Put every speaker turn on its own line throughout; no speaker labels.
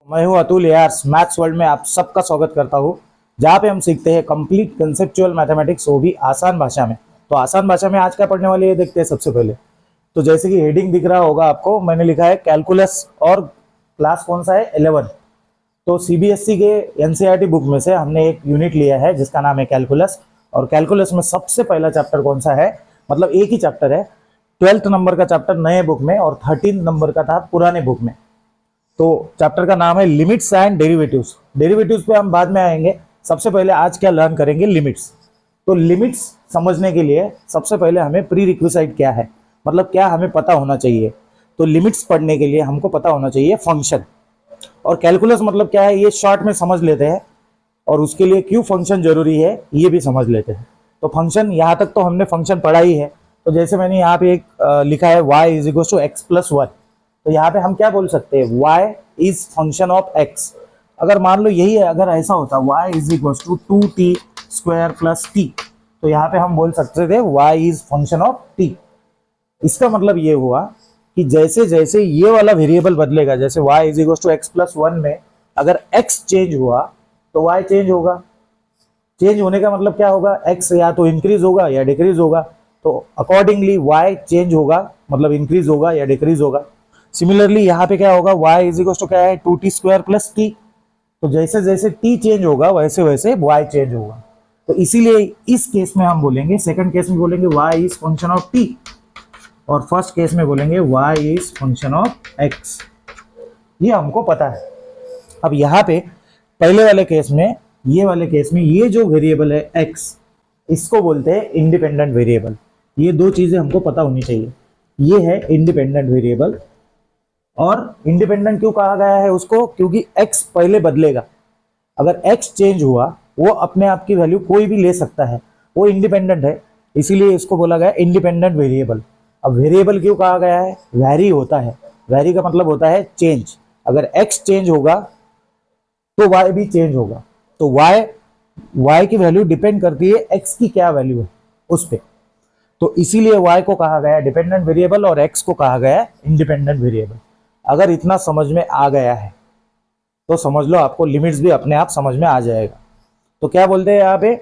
मैं हूं अतुल यार, मैथ्स वर्ल्ड में आप सबका स्वागत करता हूं, जहां पे हम सीखते हैं कंप्लीट कंसेप्चुअल मैथमेटिक्स, वो भी आसान भाषा में। तो आसान भाषा में आज क्या पढ़ने वाले ये देखते हैं। सबसे पहले तो जैसे कि हेडिंग दिख रहा होगा आपको, मैंने लिखा है कैलकुलस और क्लास कौन सा है 11। तो सीबीएसई के एनसीईआरटी बुक में से हमने एक यूनिट लिया है जिसका नाम है कैलकुलस। और कैलकुलस में सबसे पहला चैप्टर कौन सा है, मतलब एक ही चैप्टर है, 12th नंबर का चैप्टर नए बुक में और 13 नंबर का था पुराने बुक में। तो चैप्टर का नाम है लिमिट्स एंड डेरिवेटिव्स। डेरिवेटिव्स पे हम बाद में आएंगे, सबसे पहले आज क्या लर्न करेंगे, लिमिट्स। तो लिमिट्स समझने के लिए सबसे पहले हमें प्री रिक्विसाइट क्या है, मतलब क्या हमें पता होना चाहिए। तो लिमिट्स पढ़ने के लिए हमको पता होना चाहिए फंक्शन। और कैलकुलस मतलब क्या है ये शॉर्ट में समझ लेते हैं, और उसके लिए क्यों फंक्शन जरूरी है ये भी समझ लेते हैं। तो फंक्शन यहाँ तक तो हमने फंक्शन पढ़ा ही है। तो जैसे मैंने यहाँ पे एक लिखा है y is equal to x plus one. तो यहाँ पे हम क्या बोल सकते हैं, y is function of x। अगर मान लो यही है, अगर ऐसा होता y is equal to 2t square plus t, तो यहाँ पे हम बोल सकते थे y is function of t। इसका मतलब ये हुआ कि जैसे जैसे ये वाला वेरिएबल बदलेगा, जैसे y is equal to x plus one में अगर x चेंज हुआ तो y चेंज होगा। चेंज होने का मतलब क्या होगा, x या तो इंक्रीज होगा या डिक्रीज होगा। तो अकॉर्डिंगली y चेंज होगा, मतलब इंक्रीज होगा या डिक्रीज होगा। सिमिलरली यहाँ पे क्या होगा, y इज इक्वल टू क्या है 2t स्क्वायर प्लस t। तो जैसे जैसे t चेंज होगा वैसे वैसे y चेंज होगा। तो इसीलिए इस केस में हम बोलेंगे, सेकंड केस में बोलेंगे y is function of t, और फर्स्ट केस में बोलेंगे y is function of x। ये हमको पता है। अब यहाँ पे पहले वाले केस में, ये वाले केस में, ये जो वेरिएबल है x, इसको बोलते हैं इंडिपेंडेंट वेरिएबल। ये दो चीजें हमको पता होनी चाहिए। ये है इंडिपेंडेंट वेरिएबल, और इंडिपेंडेंट क्यों कहा गया है उसको, क्योंकि x पहले बदलेगा। अगर x चेंज हुआ, वो अपने आप की वैल्यू कोई भी ले सकता है, वो इंडिपेंडेंट है, इसीलिए इसको बोला गया इंडिपेंडेंट वेरिएबल। अब वेरिएबल क्यों कहा गया है, वैरी होता है, वैरी का मतलब होता है चेंज। अगर x चेंज होगा तो y भी चेंज होगा। तो y की वैल्यू डिपेंड करती है x की क्या वैल्यू है उस पर। तो इसीलिए y को कहा गया डिपेंडेंट वेरिएबल और x को कहा गया इंडिपेंडेंट वेरिएबल। अगर इतना समझ में आ गया है तो समझ लो आपको लिमिट्स भी अपने आप समझ में आ जाएगा। तो क्या बोलते हैं यहाँ पे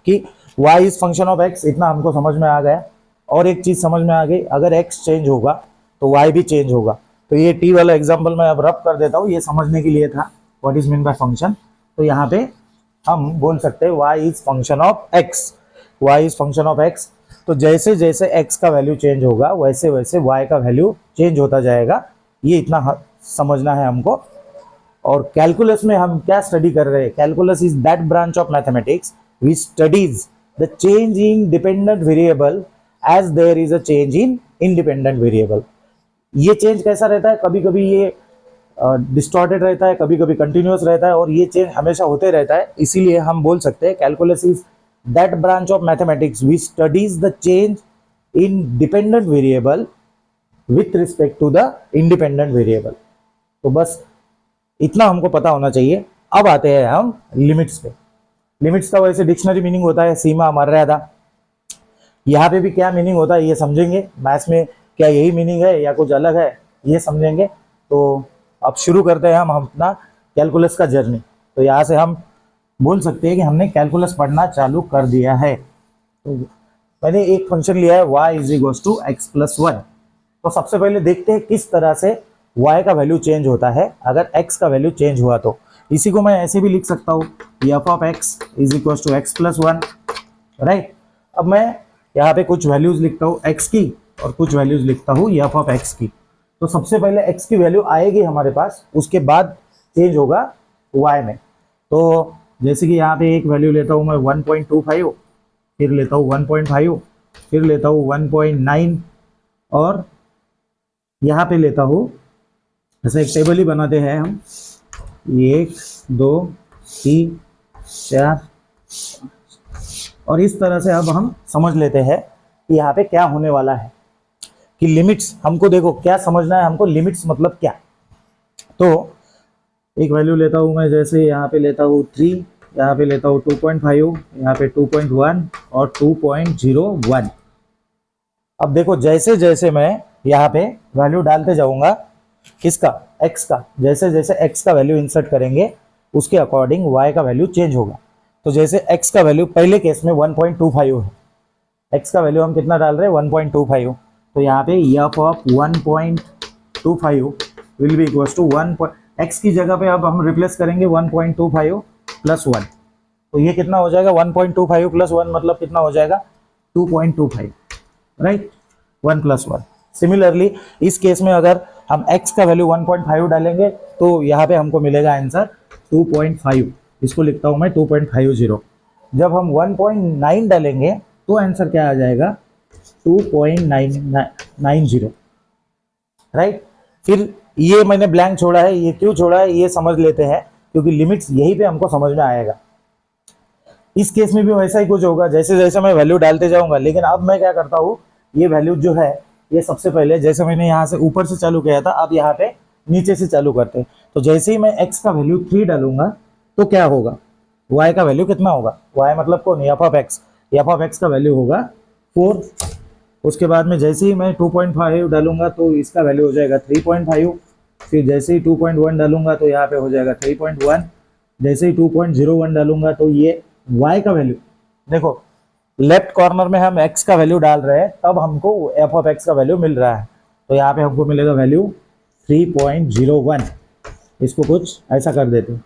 कि y is function of x, इतना हमको समझ में आ गया। और एक चीज समझ में आ गई, अगर x चेंज होगा तो y भी चेंज होगा। तो ये t वाला एग्जाम्पल मैं अब रब कर देता हूँ, ये समझने के लिए था what is mean by function. तो यहाँ पे हम बोल सकते हैं y is function of x, y is function of x। तो जैसे जैसे x का वैल्यू चेंज होगा वैसे वैसे y का वैल्यू चेंज होता जाएगा। ये इतना समझना है हमको। और कैलकुलस में हम क्या स्टडी कर रहे हैं, calculus is that branch of mathematics which studies the change in dependent variable as there is a change in independent variable. ये चेंज कैसा रहता है, कभी कभी ये डिस्टॉर्टेड रहता है, कभी कभी कंटिन्यूअस रहता है, और ये चेंज हमेशा होते रहता है। इसीलिए हम बोल सकते हैं calculus is that branch of mathematics which studies the change in dependent variable with respect to the independent variable. तो बस इतना हमको पता होना चाहिए। अब आते हैं हम लिमिट्स पे। लिमिट्स का वैसे डिक्शनरी मीनिंग होता है सीमा, मर्यादा। यहाँ पे भी क्या मीनिंग होता है ये समझेंगे, मैथ्स में क्या यही मीनिंग है या कुछ अलग है ये समझेंगे। तो अब शुरू करते हैं हम अपना कैलकुलस का जर्नी। तो यहाँ से हम बोल सकते हैं कि हमने कैलकुलस पढ़ना चालू कर दिया है। तो मैंने एक फंक्शन लिया है y is equal to x plus one. तो सबसे पहले देखते हैं किस तरह से y का वैल्यू चेंज होता है अगर x का वैल्यू चेंज हुआ। तो इसी को मैं ऐसे भी लिख सकता हूँ, f of x is equal to x plus one, right. अब मैं यहाँ पे कुछ वैल्यूज लिखता हूँ x की और कुछ वैल्यूज लिखता हूँ एफ ऑफ एक्स की। तो सबसे पहले x की वैल्यू आएगी हमारे पास, उसके बाद चेंज होगा y में। तो जैसे कि यहाँ पे एक वैल्यू लेता हूँ मैं 1.25, फिर लेता हूँ 1.5, फिर लेता हूँ 1.9, और यहाँ पे लेता हूँ, जैसे एक टेबल ही बनाते हैं हम, 1 2 3 4, और इस तरह से अब हम समझ लेते हैं कि यहाँ पे क्या होने वाला है। कि लिमिट्स हमको देखो क्या समझना है हमको, लिमिट्स मतलब क्या। तो एक वैल्यू लेता हूँ मैं, जैसे यहाँ पे लेता हूँ 3, यहाँ पे लेता हूँ 2.5, यहाँ पे 2.1 और 2.01। अब देखो जैसे जैसे मैं यहाँ पे वैल्यू डालते जाऊंगा किसका, x का। जैसे जैसे x का वैल्यू इंसर्ट करेंगे उसके अकॉर्डिंग y का वैल्यू चेंज होगा। तो जैसे x का वैल्यू पहले केस में 1.25 है, x का वैल्यू हम कितना डाल रहे हैं 1.25, तो यहाँ पे f of 1.25 will be equals to 1, x की जगह पे अब हम रिप्लेस करेंगे 1.25 प्लस 1, तो ये कितना हो जाएगा 1.25 प्लस 1 मतलब कितना हो जाएगा 2.25, राइट, 1 प्लस 1। सिमिलरली इस केस में अगर हम x का वैल्यू 1.5 डालेंगे तो यहाँ पे हमको मिलेगा आंसर 2.5, इसको लिखता हूँ मैं 2.50। जब हम 1.9 डालेंगे तो आंसर क्या आ जाएगा 2.990, राइट। फिर ये मैंने ब्लैंक छोड़ा है, ये क्यों छोड़ा है ये समझ लेते हैं, क्योंकि लिमिट्स यहीं पे हमको समझ में आएगा। इस केस में भी वैसा ही कुछ होगा, जैसे जैसे मैं वैल्यू डालते जाऊंगा, लेकिन अब मैं क्या करता हूँ, ये वैल्यू जो है ये सबसे पहले जैसे मैंने यहाँ से ऊपर से चालू किया था, अब यहाँ पे नीचे से चालू करते हैं। तो जैसे ही मैं x का वैल्यू 3 डालूंगा तो क्या होगा, y का वैल्यू कितना होगा, y मतलब कौन, f ऑफ x का वैल्यू होगा 4। उसके बाद में जैसे ही मैं 2.5 डालूंगा तो इसका वैल्यू हो जाएगा 3.5। फिर जैसे ही 2.1 डालूंगा तो यहाँ पे हो जाएगा 3.1। जैसे ही 2.01 डालूंगा तो ये y का वैल्यू, देखो लेफ्ट कॉर्नर में हम x का वैल्यू डाल रहे हैं तब हमको f ऑफ x का वैल्यू मिल रहा है, तो यहाँ पे हमको मिलेगा वैल्यू 3.01। इसको कुछ ऐसा कर देते हैं,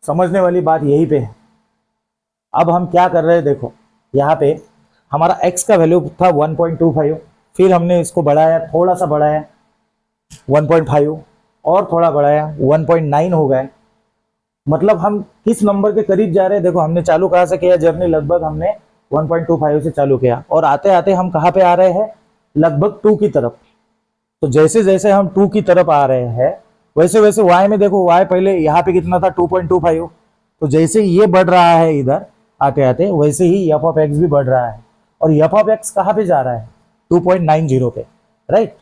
समझने वाली बात यहीं पे है। अब हम क्या कर रहे हैं, देखो यहाँ पे हमारा x का वैल्यू था 1.25, फिर हमने इसको बढ़ाया, थोड़ा सा बढ़ाया 1.5 और थोड़ा बढ़ाया 1.9 हो गया। मतलब हम किस नंबर के करीब जा रहे हैं, देखो हमने चालू कहाँ से किया जर्नी, लगभग हमने 1.25 से चालू किया और आते आते हम कहाँ पे आ रहे हैं, लगभग 2 की तरफ। तो जैसे जैसे हम 2 की तरफ आ रहे हैं वैसे वैसे y में देखो, y पहले यहाँ पे कितना था 2.25, तो जैसे ये बढ़ रहा है इधर आते आते वैसे ही f ऑफ x भी बढ़ रहा है, और f ऑफ x कहाँ पे जा रहा है 2.90 पे, राइट।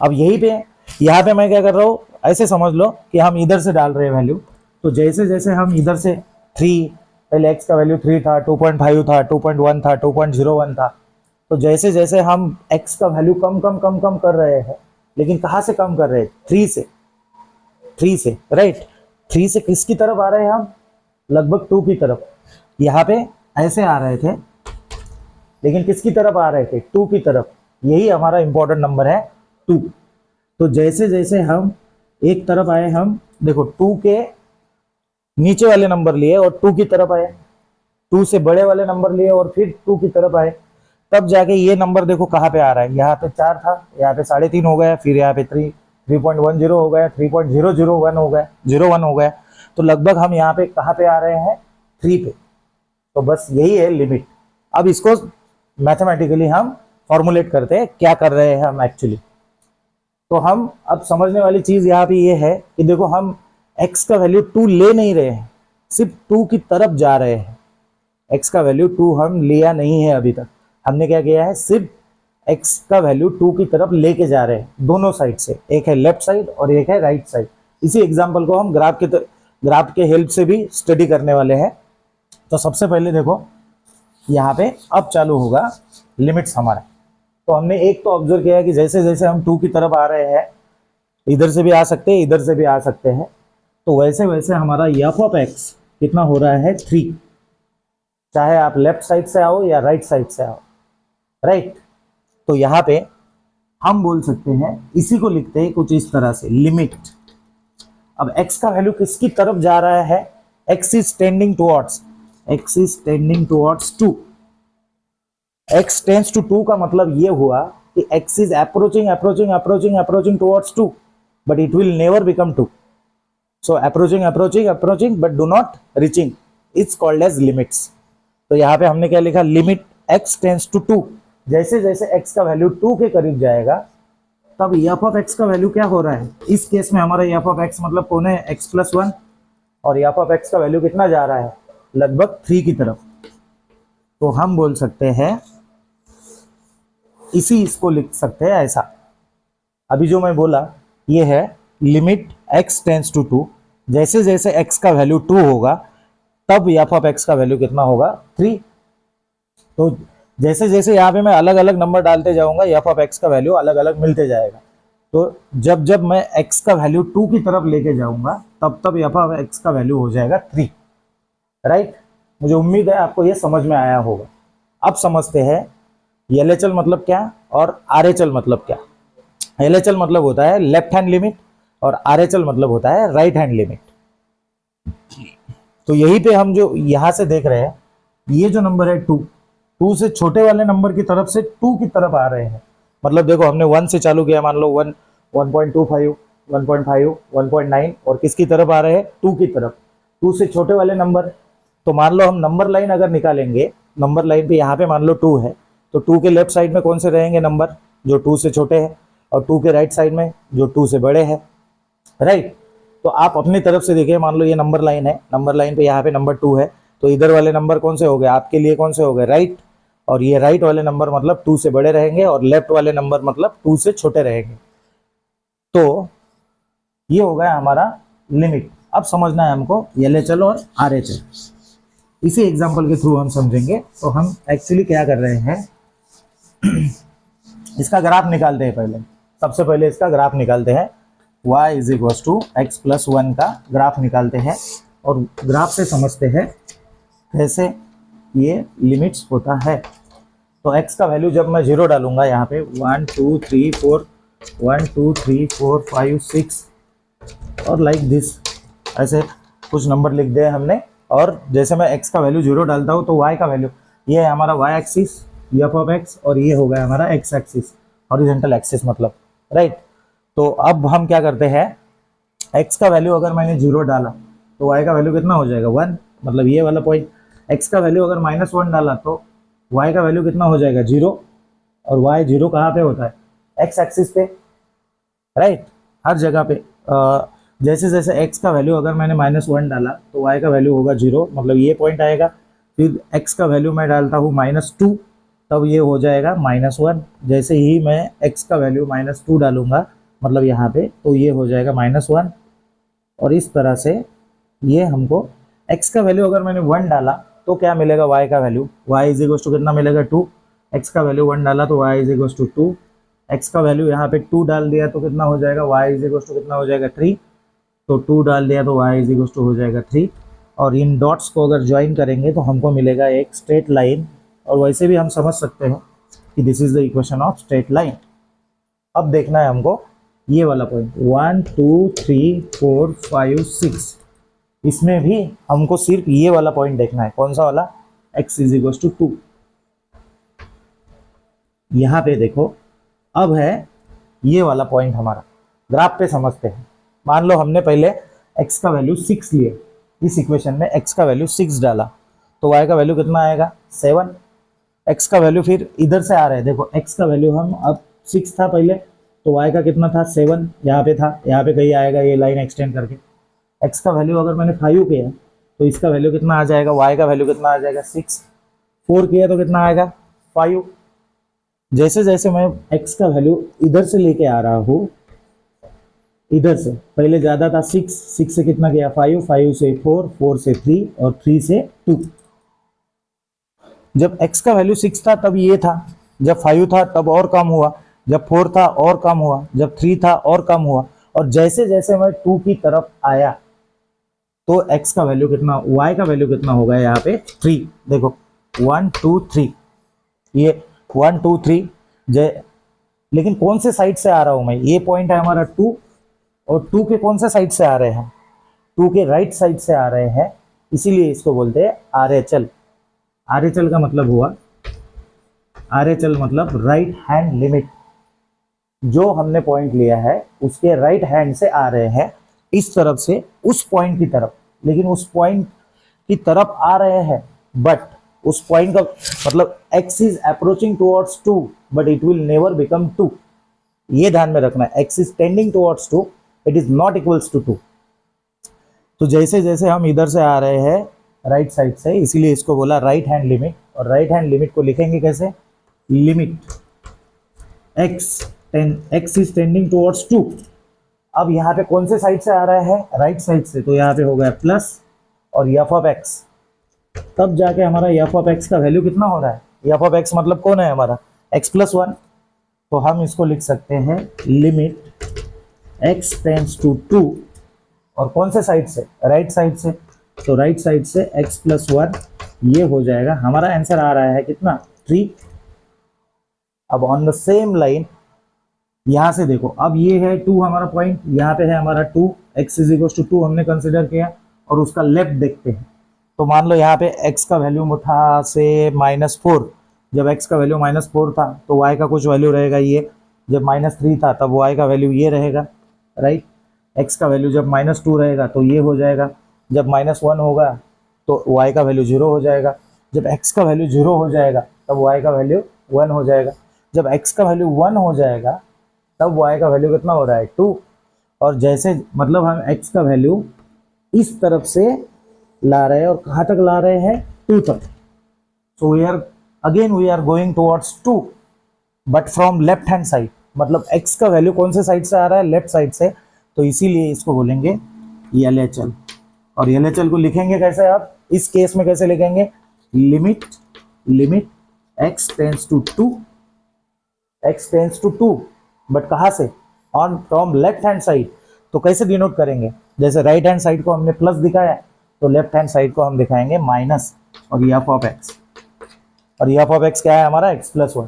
अब यही पे यहाँ पे मैं क्या कर रहा हूँ, ऐसे समझ लो कि हम इधर से डाल रहे हैं वैल्यू, तो जैसे जैसे हम इधर से 3, पहले x का वैल्यू 3 था, 2.5 था, 2.1 था, 2.01 था, तो जैसे जैसे हम x का वैल्यू कम कम कम कम कर रहे हैं, लेकिन कहाँ से कम कर रहे हैं 3 से, राइट। 3 से किसकी तरफ आ रहे हैं हम, लगभग 2 की तरफ। यहाँ पे ऐसे आ रहे थे लेकिन किसकी तरफ आ रहे थे 2 की तरफ, यही हमारा इंपॉर्टेंट नंबर है 2। तो जैसे जैसे हम एक तरफ आए, हम देखो 2 के नीचे वाले नंबर लिए और 2 की तरफ आए, 2 से बड़े वाले नंबर लिए और फिर 2 की तरफ आए, तब जाके ये नंबर देखो कहाँ पे आ रहा है, यहाँ पे 4 था, यहाँ पे 3.5 हो गया, फिर यहाँ पे 3.10 हो गया, 3.001 हो गया, 01 हो गया, तो लगभग हम यहाँ पे कहाँ पे आ रहे हैं 3 पे। तो बस यही है लिमिट। अब इसको मैथमेटिकली हम फॉर्मुलेट करते हैं, क्या कर रहे हैं हम एक्चुअली। तो हम अब समझने वाली चीज यहाँ पे ये है कि देखो हम x का वैल्यू 2 ले नहीं रहे हैं, सिर्फ 2 की तरफ जा रहे हैं। x का वैल्यू 2 हम लिया नहीं है अभी तक, हमने क्या किया है, सिर्फ x का वैल्यू 2 की तरफ लेके जा रहे हैं, दोनों साइड से, एक है लेफ्ट साइड और एक है राइट साइड। इसी एग्जाम्पल को हम ग्राफ के हेल्प से भी स्टडी करने वाले हैं। तो सबसे पहले देखो यहाँ पे अब चालू होगा लिमिट्स हमारा। तो हमने एक तो ऑब्जर्व किया है कि जैसे जैसे हम 2 की तरफ आ रहे हैं, इधर से भी आ सकते हैं, इधर से भी आ सकते हैं, तो वैसे वैसे हमारा f ऑफ x कितना हो रहा है 3, चाहे आप लेफ्ट साइड से आओ या राइट साइड से आओ, राइट। तो यहाँ पे हम बोल सकते हैं, इसी को लिखते हैं कुछ इस तरह से, लिमिट। अब x का वैल्यू किसकी तरफ जा रहा है, x is tending towards 2। x tends to 2 का मतलब ये हुआ कि x is approaching towards 2, but it will never become 2। So approaching but do not reaching, it's called as limits. तो यहाँ पे हमने क्या लिखा, लिमिट x टेंड्स टू 2, जैसे जैसे x का वैल्यू 2 के करीब जाएगा तब f ऑफ x का वैल्यू क्या हो रहा है, इस केस में हमारा f ऑफ x मतलब कौन है x प्लस 1, और f ऑफ x का वैल्यू कितना जा रहा है, लगभग 3 की तरफ। तो हम बोल सकते हैं, इसको लिख सकते हैं ऐसा, अभी जो मैं बोला ये है लिमिट x टेंड्स टू 2, जैसे जैसे x का वैल्यू 2 होगा तब f ऑफ x का वैल्यू कितना होगा 3। तो जैसे जैसे यहाँ पे मैं अलग अलग नंबर डालते जाऊंगा f ऑफ x का वैल्यू अलग अलग मिलते जाएगा। तो जब जब मैं x का वैल्यू 2 की तरफ लेके जाऊंगा तब तब यहाँ पर x का वैल्यू हो जाएगा 3, राइट। मुझे उम्मीद है आपको ये समझ में आया होगा। अब समझते हैं LHL मतलब क्या और RHL मतलब क्या। LHL मतलब होता है लेफ्ट हैंड लिमिट और RHL मतलब होता है राइट हैंड लिमिट। तो यहीं पे हम जो यहां से देख रहे हैं, ये जो नंबर है 2 से छोटे वाले नंबर की तरफ से 2 की तरफ आ रहे हैं। मतलब देखो हमने 1 से चालू किया, मान लो 1, 1.25, 1.5, 1.9 और किसकी तरफ आ रहे हैं, 2 की तरफ। 2 से छोटे वाले नंबर, तो मान लो हम नंबर लाइन अगर निकालेंगे, नंबर लाइन पे यहाँ पे मान लो 2 है, तो 2 के लेफ्ट साइड में कौन से रहेंगे नंबर, जो 2 से छोटे हैं, और 2 के राइट साइड में जो 2 से बड़े हैं, राइट। तो आप अपनी तरफ से देखिए, मान लो ये नंबर लाइन है, नंबर लाइन पे यहाँ पे नंबर 2 है, तो इधर वाले नंबर कौन से हो गए आपके लिए, कौन से हो गए, राइट। और ये राइट वाले नंबर मतलब 2 से बड़े रहेंगे और लेफ्ट वाले नंबर मतलब 2 से छोटे रहेंगे। तो ये हो गया हमारा लिमिट। अब समझना है हमको LHL और RHL। इसी एग्जांपल के थ्रू हम समझेंगे। तो हम एक्चुअली क्या कर रहे हैं, इसका ग्राफ निकालते हैं। पहले सबसे पहले इसका ग्राफ निकालते हैं, y is equal to x plus 1 का ग्राफ निकालते हैं और ग्राफ से समझते हैं कैसे ये लिमिट्स होता है। तो x का वैल्यू जब मैं 0 डालूंगा यहाँ पे 1 2 3 4 1 2 3 4 5 6 और लाइक दिस, ऐसे कुछ नंबर लिख दिए हमने। और जैसे मैं x का वैल्यू 0 डालता हूँ तो y का वैल्यू, ये है हमारा y axis f of x और ये हो गया हमारा x एक्सिस, हॉरिजॉन्टल एक्सिस मतलब, राइट। तो अब हम क्या करते हैं, x का वैल्यू अगर मैंने 0 डाला तो y का वैल्यू कितना हो जाएगा, 1, मतलब ये वाला पॉइंट। x का वैल्यू अगर -1 डाला तो y का वैल्यू कितना हो जाएगा, 0। और y 0 कहाँ पे होता है, x एक्सिस पे, राइट, हर जगह पे। जैसे जैसे x का वैल्यू अगर मैंने -1 डाला तो y का वैल्यू होगा 0, मतलब ये पॉइंट आएगा। फिर x का वैल्यू मैं डालता हूँ -2, तब ये हो जाएगा -1। जैसे ही मैं x का वैल्यू -2 डालूंगा मतलब यहाँ पे, तो ये हो जाएगा -1। और इस तरह से ये हमको x का वैल्यू अगर मैंने 1 डाला तो क्या मिलेगा, y का value, y is equal to कितना मिलेगा, 2। x का वैल्यू 1 डाला तो y is equal to 2। x का वैल्यू यहाँ पे 2 डाल दिया तो कितना हो जाएगा, y इज इक्वल टू कितना हो जाएगा, 3। तो 2 डाल दिया तो y इज इक्वल टू हो जाएगा 3। और इन डॉट्स को अगर ज्वाइन करेंगे तो हमको मिलेगा एक स्ट्रेट लाइन। और वैसे भी हम समझ सकते हैं कि this is the equation of straight line. अब देखना है हमको ये वाला पॉइंट 1 2 3 4 5 6, इसमें भी हमको सिर्फ ये वाला पॉइंट देखना है। कौन सा वाला, x इज इक्वल टू 2। यहाँ पे देखो, अब है ये वाला पॉइंट हमारा, ग्राफ पे समझते हैं। मान लो हमने पहले x का वैल्यू 6 लिए, इस इक्वेशन में x का वैल्यू 6 डाला तो y का वैल्यू कितना आएगा, 7। x का वैल्यू फिर इधर से आ रहा है, देखो x का वैल्यू हम अब 6 था पहले, तो y का कितना था, 7 यहाँ पे था, यहाँ पे कहीं आएगा ये लाइन एक्सटेंड करके। x का वैल्यू अगर मैंने 5 किया तो इसका वैल्यू कितना आ जाएगा, y का वैल्यू कितना आ जाएगा, 6। 4 किया तो कितना आएगा, 5। जैसे जैसे मैं x का वैल्यू इधर से लेके आ रहा हूँ, इधर से पहले ज्यादा था 6, 6 से कितना गया, 5, 5 से 4, 4 से 3 और 3 से 2। जब x का वैल्यू 6 था तब ये था, जब 5 था तब और कम हुआ, जब 4 था और कम हुआ, जब 3 था और कम हुआ। और जैसे जैसे मैं 2 की तरफ आया तो x का वैल्यू कितना, y का वैल्यू कितना होगा यहाँ पे, 3। देखो 1 2 3, ये 1 2 3 जय। लेकिन कौन से साइड से आ रहा हूं मैं, ये पॉइंट है हमारा 2, और 2 के कौन से साइड से आ रहे हैं, 2 के राइट साइड से आ रहे हैं, इसीलिए इसको बोलते हैं RHL। RHL का मतलब हुआ, RHL मतलब राइट हैंड लिमिट। जो हमने पॉइंट लिया है उसके राइट हैंड से आ रहे हैं इस तरफ से उस पॉइंट की तरफ, लेकिन उस पॉइंट की तरफ आ रहे हैं, बट उस पॉइंट का मतलब x is approaching towards 2 but it will never become 2। ये ध्यान में रखना है, x is tending towards 2, it is not equals to 2। तो जैसे जैसे हम इधर से आ रहे हैं राइट साइड से, इसीलिए इसको बोला राइट हैंड लिमिट। और राइट हैंड लिमिट को लिखेंगे कैसे, limit x is tending towards 2। अब यहाँ पे कौन से साइड से आ रहा है, राइट साइड से, तो यहाँ पे हो गया प्लस और f ऑफ x। तब जाके हमारा f ऑफ x का वैल्यू कितना हो रहा है, f ऑफ x मतलब कौन है हमारा, x प्लस 1। तो हम इसको लिख सकते हैं लिमिट x टेंस टू 2, और कौन से साइड से, राइट साइड से, तो राइट साइड से x प्लस 1, ये हो जाएगा हमारा आंसर आ रहा है कितना 3। अब ऑन द सेम लाइन यहां से देखो, अब ये है 2 हमारा पॉइंट, यहाँ पे है हमारा 2, x इज इक्वल टू 2 हमने कंसिडर किया, और उसका लेफ्ट देखते हैं। तो मान लो यहाँ पे x का वैल्यू था से -4, जब x का वैल्यू -4 था तो y का कुछ वैल्यू रहेगा ये, जब -3 था तब y का वैल्यू ये रहेगा, राइट। x का वैल्यू जब -2 रहेगा तो ये हो जाएगा, जब -1 होगा तो y का वैल्यू 0 हो जाएगा, जब x का वैल्यू 0 हो जाएगा तब y का वैल्यू 1 हो जाएगा, जब x का वैल्यू 1 हो जाएगा तब y का वैल्यू कितना हो रहा है 2। और जैसे मतलब हम x का वैल्यू इस तरफ से ला रहे हैं, और कहाँ तक ला रहे हैं 2 तक। So we are going towards 2, but from left hand side, मतलब x का वैल्यू कौन से साइड से आ रहा है, लेफ्ट साइड से, तो इसीलिए इसको बोलेंगे LHL। और LHL को लिखेंगे कैसे, आप इस केस में कैसे लिखेंगे, limit x tends to 2, but कहाँ से, on from left hand side. तो कैसे डिनोट करेंगे, जैसे राइट हैंड साइड को हमने प्लस दिखाया, तो लेफ्ट हैंड साइड को हम दिखाएंगे माइनस, और एफ ऑफ एक्स, और एफ ऑफ एक्स क्या है हमारा x प्लस 1।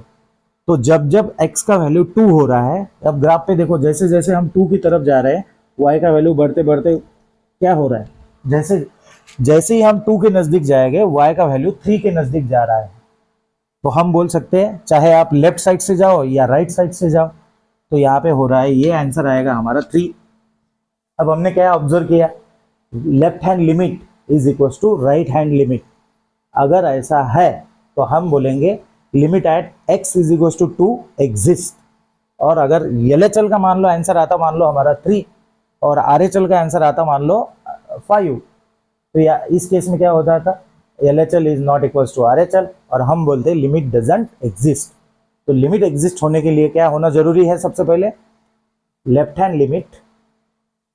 तो जब जब x का वैल्यू 2 हो रहा है, अब ग्राफ पे देखो जैसे जैसे हम 2 की तरफ जा रहे हैं, y का वैल्यू बढ़ते बढ़ते क्या हो रहा है, जैसे जैसे ही हम 2 के नज़दीक जाएंगे y का वैल्यू 3 के नज़दीक जा रहा है। तो हम बोल सकते हैं चाहे आप लेफ्ट साइड से जाओ या राइट साइड से जाओ, तो यहाँ पे हो रहा है, ये आंसर आएगा हमारा 3। अब हमने क्या ऑब्जर्व किया, left hand limit is equal to right hand limit. अगर ऐसा है तो हम बोलेंगे limit at x is equal to 2 exist. और अगर LHL का मान लो आंसर आता, मान लो हमारा 3, और RHL का आंसर आता मान लो 5, तो या इस केस में क्या होता था, LHL is not equal to RHL, और हम बोलते हैं लिमिट डजंट एग्जिस्ट। तो लिमिट एग्जिस्ट होने के लिए क्या होना जरूरी है, सबसे पहले left hand limit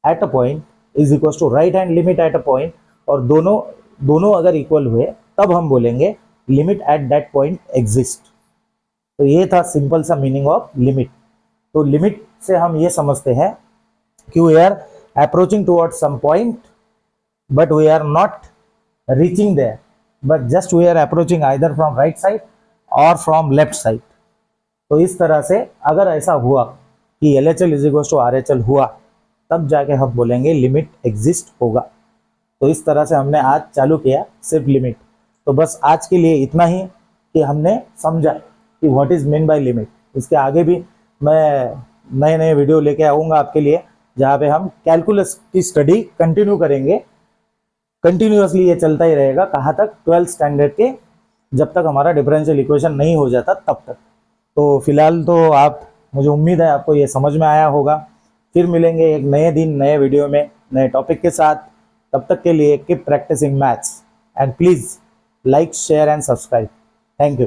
at a point is equal to right hand limit at a point, और दोनों अगर इक्वल हुए तब हम बोलेंगे limit at that point exist. तो ये था सिंपल सा मीनिंग ऑफ लिमिट। तो लिमिट से हम ये समझते हैं कि we are approaching towards some point, but we are not reaching there, but just we are approaching either from right side और फ्रॉम लेफ्ट साइड। तो इस तरह से अगर ऐसा हुआ कि LHL is equal to RHL हुआ, तब जाके हम बोलेंगे लिमिट एग्जिस्ट होगा। तो इस तरह से हमने आज चालू किया सिर्फ लिमिट। तो बस आज के लिए इतना ही कि हमने समझा कि what is mean by limit. इसके आगे भी मैं नए नए वीडियो लेके आऊँगा आपके लिए, जहाँ पे हम कैलकुलस की स्टडी कंटिन्यू करेंगे। कंटिन्यूअसली ये चलता ही रहेगा, कहाँ तक, 12th स्टैंडर्ड के, जब तक हमारा डिफरेंशियल इक्वेशन नहीं हो जाता तब तक। तो फिलहाल तो आप, मुझे उम्मीद है आपको ये समझ में आया होगा। फिर मिलेंगे एक नए दिन नए वीडियो में नए टॉपिक के साथ। तब तक के लिए keep practising maths and please like share and subscribe. Thank you.